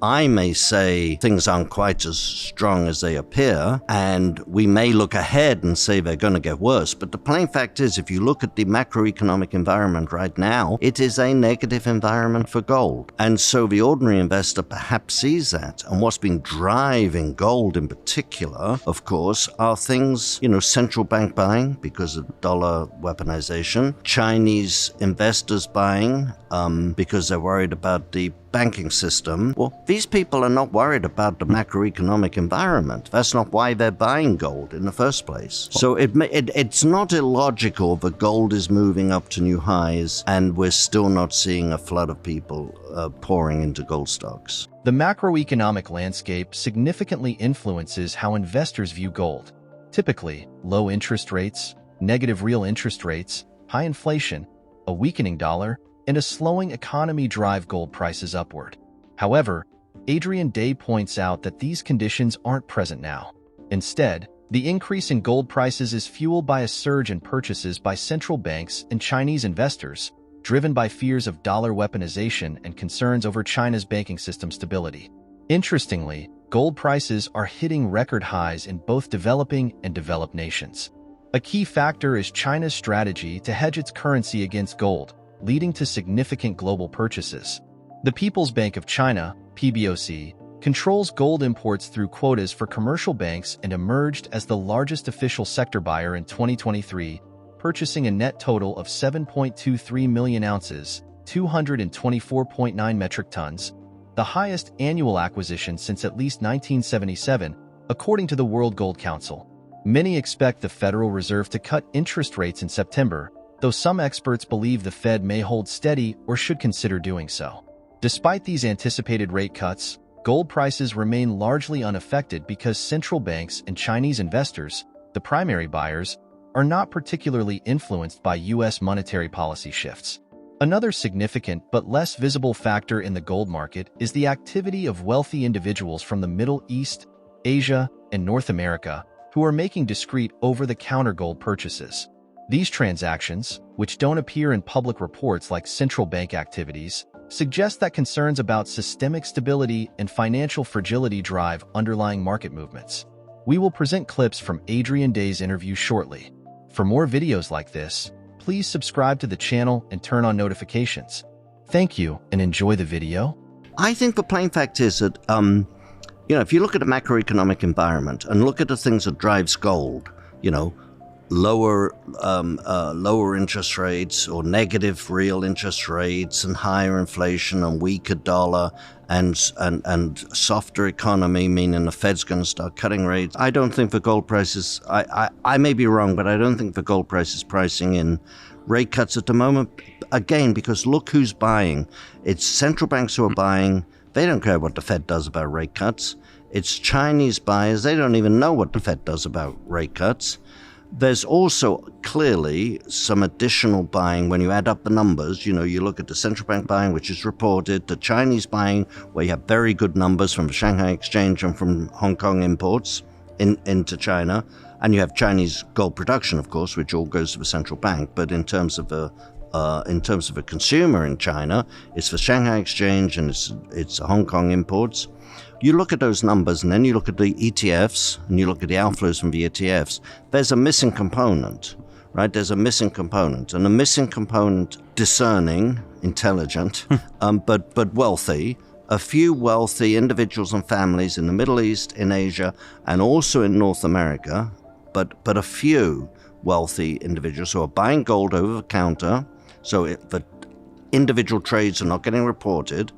I may say things aren't quite as strong as they appear, and we may look ahead and say they're going to get worse. But the plain fact is, if you look at the macroeconomic environment right now, it is a negative environment for gold. And so the ordinary investor perhaps sees that. And what's been driving gold in particular, of course, are things, central bank buying because of dollar weaponization, Chinese investors buying because they're worried about the banking system. Well, these people are not worried about the macroeconomic environment. That's not why they're buying gold in the first place. So it's not illogical that gold is moving up to new highs and we're still not seeing a flood of people pouring into gold stocks. The macroeconomic landscape significantly influences how investors view gold. Typically, low interest rates, negative real interest rates, high inflation, a weakening dollar, and a slowing economy drive gold prices upward. However, Adrian Day points out that these conditions aren't present now. Instead, the increase in gold prices is fueled by a surge in purchases by central banks and Chinese investors, driven by fears of dollar weaponization and concerns over China's banking system stability. Interestingly, gold prices are hitting record highs in both developing and developed nations. A key factor is China's strategy to hedge its currency against gold, leading to significant global purchases. The People's Bank of China, PBOC, controls gold imports through quotas for commercial banks and emerged as the largest official sector buyer in 2023, purchasing a net total of 7.23 million ounces, 224.9 metric tons, the highest annual acquisition since at least 1977, according to the World Gold Council. Many expect the Federal Reserve to cut interest rates in September, though some experts believe the Fed may hold steady or should consider doing so. Despite these anticipated rate cuts, gold prices remain largely unaffected because central banks and Chinese investors, the primary buyers, are not particularly influenced by U.S. monetary policy shifts. Another significant but less visible factor in the gold market is the activity of wealthy individuals from the Middle East, Asia, and North America who are making discrete over-the-counter gold purchases. These transactions, which don't appear in public reports like central bank activities, suggest that concerns about systemic stability and financial fragility drive underlying market movements. We will present clips from Adrian Day's interview shortly. For more videos like this, please subscribe to the channel and turn on notifications. Thank you and enjoy the video. I think the plain fact is that, if you look at the macroeconomic environment and look at the things that drives gold, lower interest rates or negative real interest rates and higher inflation and weaker dollar and softer economy, meaning the Fed's going to start cutting rates. I don't think the gold prices, I may be wrong, but I don't think the gold price is pricing in rate cuts at the moment. Again, because look who's buying. It's central banks who are buying. They don't care what the Fed does about rate cuts. It's Chinese buyers. They don't even know what the Fed does about rate cuts. There's also clearly some additional buying when you add up the numbers. You look at the central bank buying, which is reported, the Chinese buying, where you have very good numbers from the Shanghai Exchange and from Hong Kong imports into China. And you have Chinese gold production, of course, which all goes to the central bank. But in terms of a consumer in China, it's the Shanghai Exchange and it's Hong Kong imports. You look at those numbers and then you look at the ETFs and you look at the outflows from the ETFs. There's a missing component, right? There's a missing component, and the missing component, discerning, intelligent, but wealthy. A few wealthy individuals and families in the Middle East, in Asia, and also in North America, but a few wealthy individuals who are buying gold over the counter. So the individual trades are not getting reported,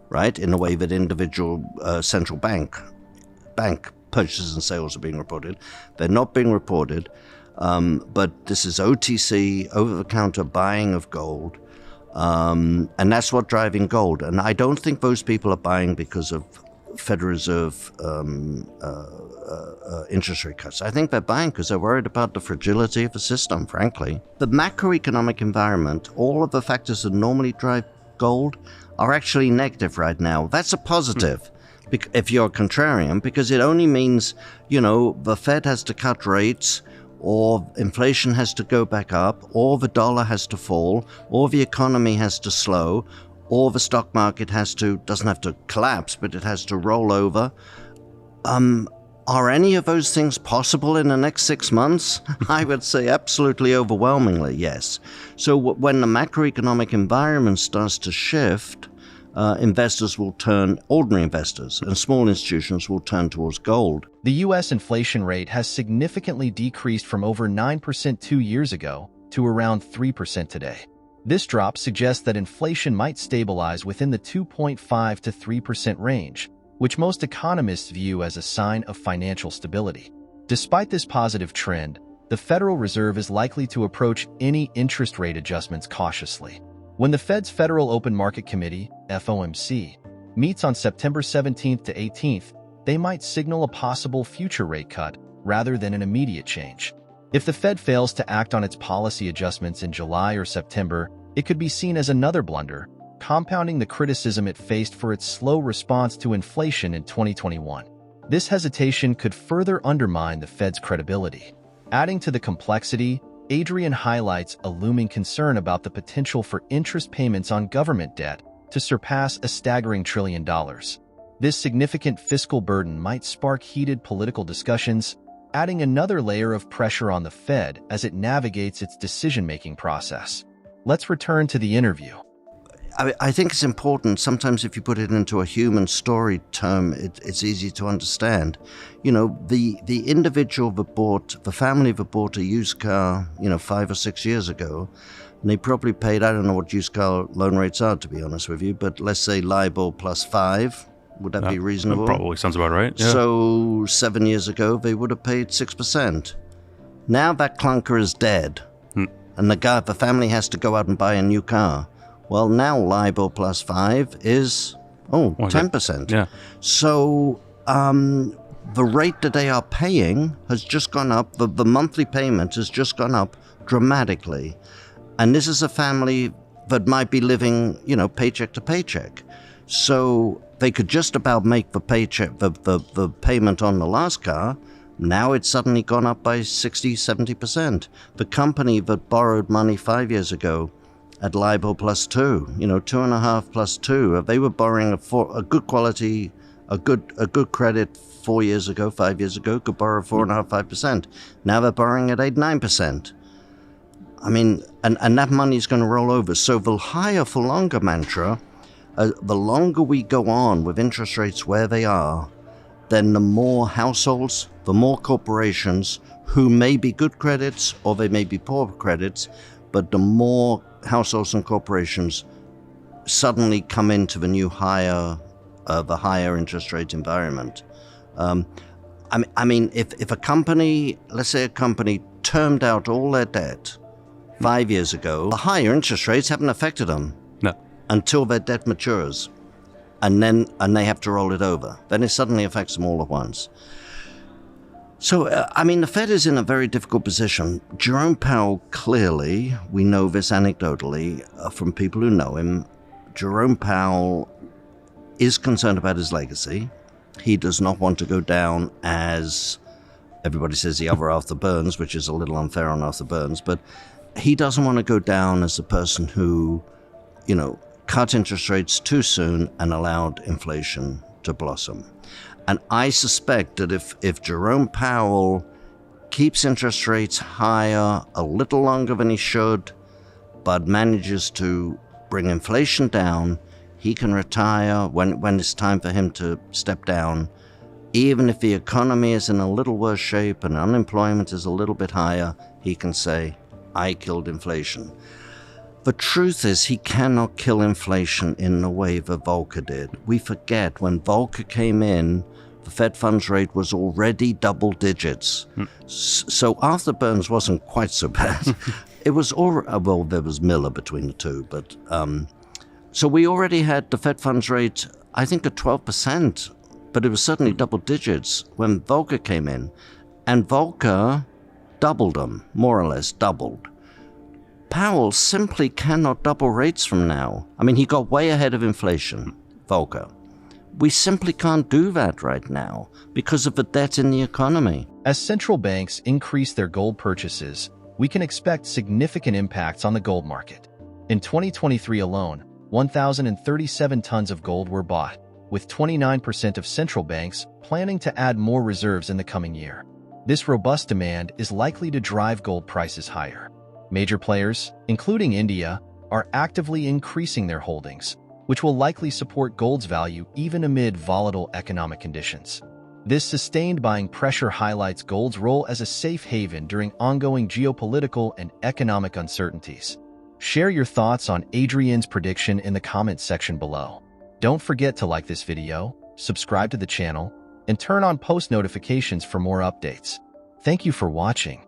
right, in a way that individual central bank purchases and sales are being reported. They're not being reported, but this is OTC, over-the-counter buying of gold, and that's what's driving gold. And I don't think those people are buying because of Federal Reserve interest rate cuts. I think they're buying because they're worried about the fragility of the system, frankly. The macroeconomic environment, all of the factors that normally drive gold are actually negative right now. That's a positive if you're a contrarian, because it only means, the Fed has to cut rates, or inflation has to go back up, or the dollar has to fall, or the economy has to slow, or the stock market doesn't have to collapse, but it has to roll over. Are any of those things possible in the next 6 months? I would say absolutely overwhelmingly, yes. So when the macroeconomic environment starts to shift, investors will turn, ordinary investors and small institutions will turn towards gold. The U.S. inflation rate has significantly decreased from over 9% 2 years ago to around 3% today. This drop suggests that inflation might stabilize within the 2.5 to 3% range, which most economists view as a sign of financial stability. Despite this positive trend, the Federal Reserve is likely to approach any interest rate adjustments cautiously. When the Fed's Federal Open Market Committee, FOMC, meets on September 17th to 18th, they might signal a possible future rate cut rather than an immediate change. If the Fed fails to act on its policy adjustments in July or September, it could be seen as another blunder, compounding the criticism it faced for its slow response to inflation in 2021. This hesitation could further undermine the Fed's credibility. Adding to the complexity, Adrian highlights a looming concern about the potential for interest payments on government debt to surpass a staggering $1 trillion. This significant fiscal burden might spark heated political discussions, adding another layer of pressure on the Fed as it navigates its decision-making process. Let's return to the interview. I think it's important. Sometimes if you put it into a human story term, it's easy to understand. You know, the individual the family that bought a used car, 5 or 6 years ago, and they probably paid, I don't know what used car loan rates are, to be honest with you, but let's say LIBOR plus 5. Would that be reasonable? Probably sounds about right. Yeah. So 7 years ago, they would have paid 6%. Now that clunker is dead, and the family has to go out and buy a new car. Well, now LIBOR plus 5 is, 10%. Yeah. So the rate that they are paying has just gone up. The monthly payment has just gone up dramatically. And this is a family that might be living, paycheck to paycheck. So they could just about make the paycheck, the payment on the last car. Now it's suddenly gone up by 60, 70%. The company that borrowed money 5 years ago at LIBOR plus 2, 2.5 plus 2, they were borrowing a good quality, a good credit 4 years ago, 5 years ago, could borrow 4.5%, 5%. Now they're borrowing at 8, 9%. I mean, and that money is going to roll over. So the higher for longer mantra, the longer we go on with interest rates where they are, then the more households, the more corporations who may be good credits or they may be poor credits, but the more households and corporations suddenly come into the new higher interest rate environment. I mean, if a company, let's say a company termed out all their debt 5 years ago, the higher interest rates haven't affected them until their debt matures, and they have to roll it over. Then it suddenly affects them all at once. So, I mean, the Fed is in a very difficult position. Jerome Powell, clearly, we know this anecdotally from people who know him, Jerome Powell is concerned about his legacy. He does not want to go down as, everybody says, the other Arthur Burns, which is a little unfair on Arthur Burns, but he doesn't want to go down as the person who, cut interest rates too soon and allowed inflation to blossom. And I suspect that if Jerome Powell keeps interest rates higher a little longer than he should, but manages to bring inflation down, he can retire when it's time for him to step down. Even if the economy is in a little worse shape and unemployment is a little bit higher, he can say, I killed inflation. The truth is he cannot kill inflation in the way that Volcker did. We forget when Volcker came in, the Fed funds rate was already double digits. So Arthur Burns wasn't quite so bad. It was well, there was Miller between the two, but so we already had the Fed funds rate, I think, at 12%, but it was certainly double digits when Volcker came in, and Volcker doubled them, more or less doubled. Powell simply cannot double rates from now. I mean, he got way ahead of inflation, Volcker. We simply can't do that right now because of the debt in the economy. As central banks increase their gold purchases, we can expect significant impacts on the gold market. In 2023 alone, 1,037 tons of gold were bought, with 29% of central banks planning to add more reserves in the coming year. This robust demand is likely to drive gold prices higher. Major players, including India, are actively increasing their holdings, which will likely support gold's value even amid volatile economic conditions. This sustained buying pressure highlights gold's role as a safe haven during ongoing geopolitical and economic uncertainties. Share your thoughts on Adrian's prediction in the comments section below. Don't forget to like this video, subscribe to the channel, and turn on post notifications for more updates. Thank you for watching.